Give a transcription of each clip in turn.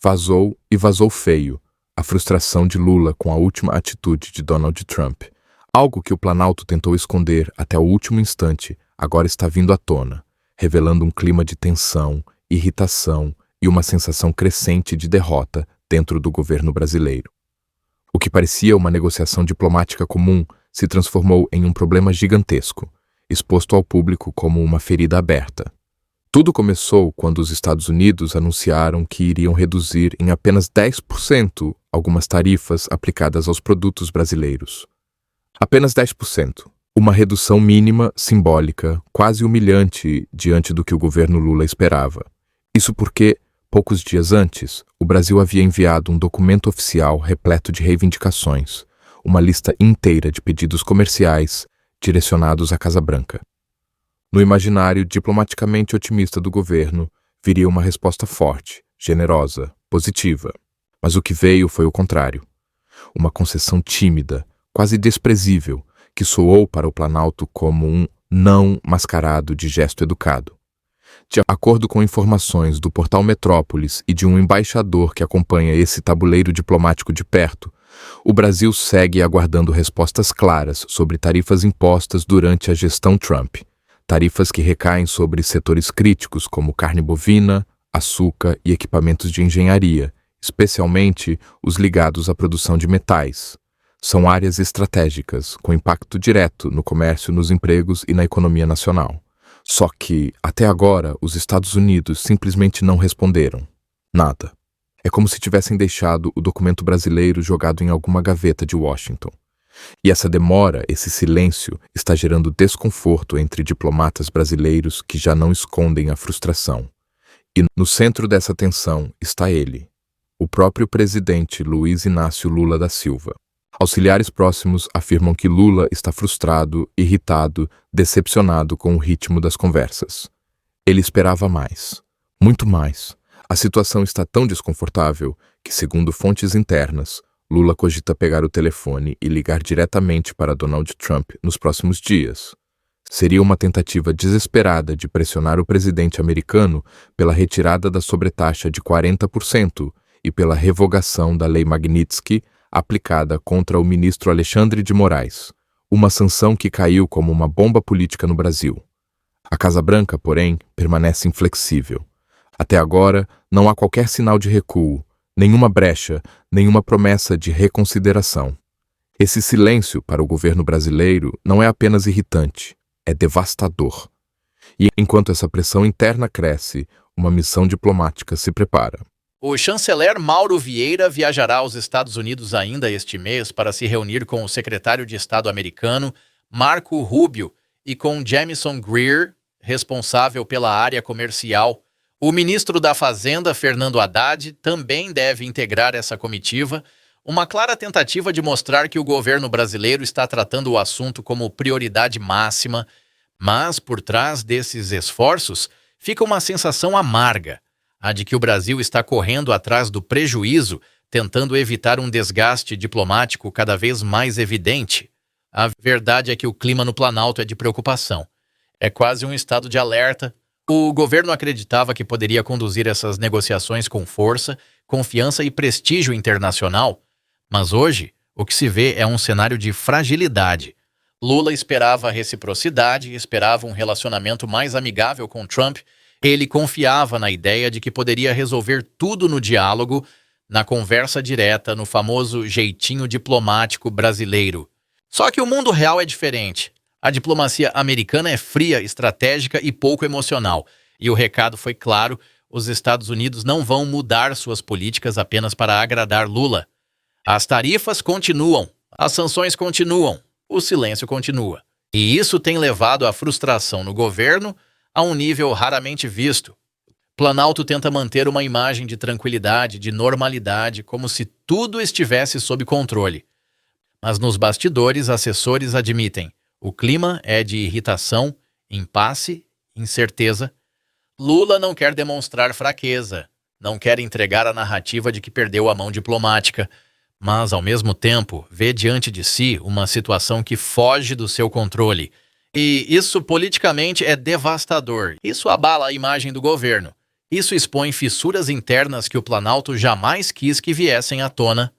Vazou e vazou feio a frustração de Lula com a última atitude de Donald Trump. Algo que o Planalto tentou esconder até o último instante agora está vindo à tona, revelando um clima de tensão, irritação e uma sensação crescente de derrota dentro do governo brasileiro. O que parecia uma negociação diplomática comum se transformou em um problema gigantesco, exposto ao público como uma ferida aberta. Tudo começou quando os Estados Unidos anunciaram que iriam reduzir em apenas 10% algumas tarifas aplicadas aos produtos brasileiros. Apenas 10%. Uma redução mínima, simbólica, quase humilhante diante do que o governo Lula esperava. Isso porque, poucos dias antes, o Brasil havia enviado um documento oficial repleto de reivindicações, uma lista inteira de pedidos comerciais direcionados à Casa Branca. No imaginário diplomaticamente otimista do governo, viria uma resposta forte, generosa, positiva. Mas o que veio foi o contrário. Uma concessão tímida, quase desprezível, que soou para o Planalto como um não mascarado de gesto educado. De acordo com informações do portal Metrópolis e de um embaixador que acompanha esse tabuleiro diplomático de perto, o Brasil segue aguardando respostas claras sobre tarifas impostas durante a gestão Trump. Tarifas que recaem sobre setores críticos como carne bovina, açúcar e equipamentos de engenharia, especialmente os ligados à produção de metais. São áreas estratégicas, com impacto direto no comércio, nos empregos e na economia nacional. Só que, até agora, os Estados Unidos simplesmente não responderam. Nada. É como se tivessem deixado o documento brasileiro jogado em alguma gaveta de Washington. E essa demora, esse silêncio, está gerando desconforto entre diplomatas brasileiros que já não escondem a frustração. E no centro dessa tensão está ele, o próprio presidente Luiz Inácio Lula da Silva. Auxiliares próximos afirmam que Lula está frustrado, irritado, decepcionado com o ritmo das conversas. Ele esperava mais, muito mais. A situação está tão desconfortável que, segundo fontes internas, Lula cogita pegar o telefone e ligar diretamente para Donald Trump nos próximos dias. Seria uma tentativa desesperada de pressionar o presidente americano pela retirada da sobretaxa de 40% e pela revogação da Lei Magnitsky aplicada contra o ministro Alexandre de Moraes, uma sanção que caiu como uma bomba política no Brasil. A Casa Branca, porém, permanece inflexível. Até agora, não há qualquer sinal de recuo, nenhuma brecha, nenhuma promessa de reconsideração. Esse silêncio para o governo brasileiro não é apenas irritante, é devastador. E enquanto essa pressão interna cresce, uma missão diplomática se prepara. O chanceler Mauro Vieira viajará aos Estados Unidos ainda este mês para se reunir com o secretário de Estado americano, Marco Rubio, e com Jamieson Greer, responsável pela área comercial. O ministro da Fazenda, Fernando Haddad, também deve integrar essa comitiva, uma clara tentativa de mostrar que o governo brasileiro está tratando o assunto como prioridade máxima, mas por trás desses esforços fica uma sensação amarga, a de que o Brasil está correndo atrás do prejuízo, tentando evitar um desgaste diplomático cada vez mais evidente. A verdade é que o clima no Planalto é de preocupação. É quase um estado de alerta. O governo acreditava que poderia conduzir essas negociações com força, confiança e prestígio internacional, mas hoje o que se vê é um cenário de fragilidade. Lula esperava reciprocidade, esperava um relacionamento mais amigável com Trump. Ele confiava na ideia de que poderia resolver tudo no diálogo, na conversa direta, no famoso jeitinho diplomático brasileiro. Só que o mundo real é diferente. A diplomacia americana é fria, estratégica e pouco emocional. E o recado foi claro: os Estados Unidos não vão mudar suas políticas apenas para agradar Lula. As tarifas continuam, as sanções continuam, o silêncio continua. E isso tem levado à frustração no governo a um nível raramente visto. Planalto tenta manter uma imagem de tranquilidade, de normalidade, como se tudo estivesse sob controle. Mas nos bastidores, assessores admitem: o clima é de irritação, impasse, incerteza. Lula não quer demonstrar fraqueza, não quer entregar a narrativa de que perdeu a mão diplomática, mas, ao mesmo tempo, vê diante de si uma situação que foge do seu controle. E isso politicamente é devastador. Isso abala a imagem do governo. Isso expõe fissuras internas que o Planalto jamais quis que viessem à tona.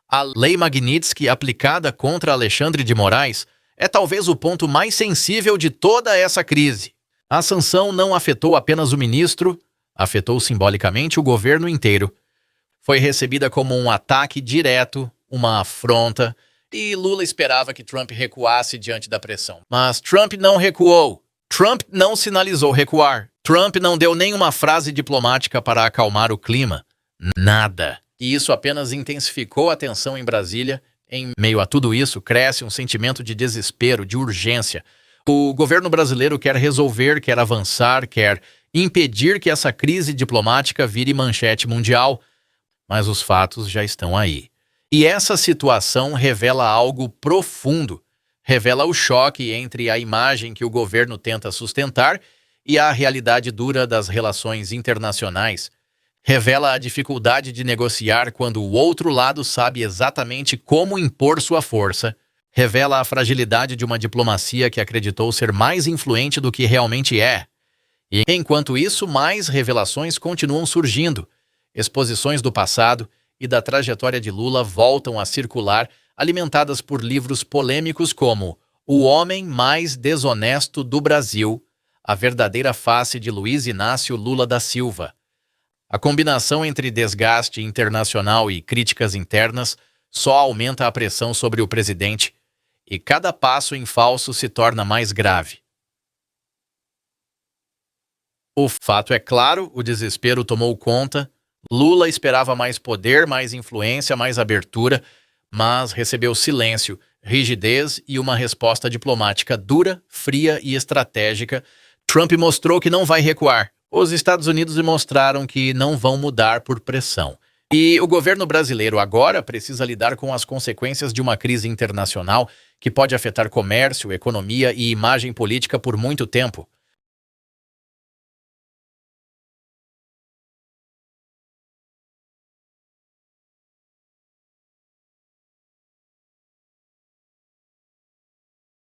A Lei Magnitsky aplicada contra Alexandre de Moraes é talvez o ponto mais sensível de toda essa crise. A sanção não afetou apenas o ministro, afetou simbolicamente o governo inteiro. Foi recebida como um ataque direto, uma afronta, e Lula esperava que Trump recuasse diante da pressão. Mas Trump não recuou. Trump não sinalizou recuar. Trump não deu nenhuma frase diplomática para acalmar o clima. Nada. E isso apenas intensificou a tensão em Brasília. Em meio a tudo isso, cresce um sentimento de desespero, de urgência. O governo brasileiro quer resolver, quer avançar, quer impedir que essa crise diplomática vire manchete mundial. Mas os fatos já estão aí. E essa situação revela algo profundo. Revela o choque entre a imagem que o governo tenta sustentar e a realidade dura das relações internacionais. Revela a dificuldade de negociar quando o outro lado sabe exatamente como impor sua força. Revela a fragilidade de uma diplomacia que acreditou ser mais influente do que realmente é. E, enquanto isso, mais revelações continuam surgindo. Exposições do passado e da trajetória de Lula voltam a circular, alimentadas por livros polêmicos como O Homem Mais Desonesto do Brasil, A Verdadeira Face de Luiz Inácio Lula da Silva. A combinação entre desgaste internacional e críticas internas só aumenta a pressão sobre o presidente, e cada passo em falso se torna mais grave. O fato é claro, o desespero tomou conta. Lula esperava mais poder, mais influência, mais abertura, mas recebeu silêncio, rigidez e uma resposta diplomática dura, fria e estratégica. Trump mostrou que não vai recuar. Os Estados Unidos mostraram que não vão mudar por pressão. E o governo brasileiro agora precisa lidar com as consequências de uma crise internacional que pode afetar comércio, economia e imagem política por muito tempo.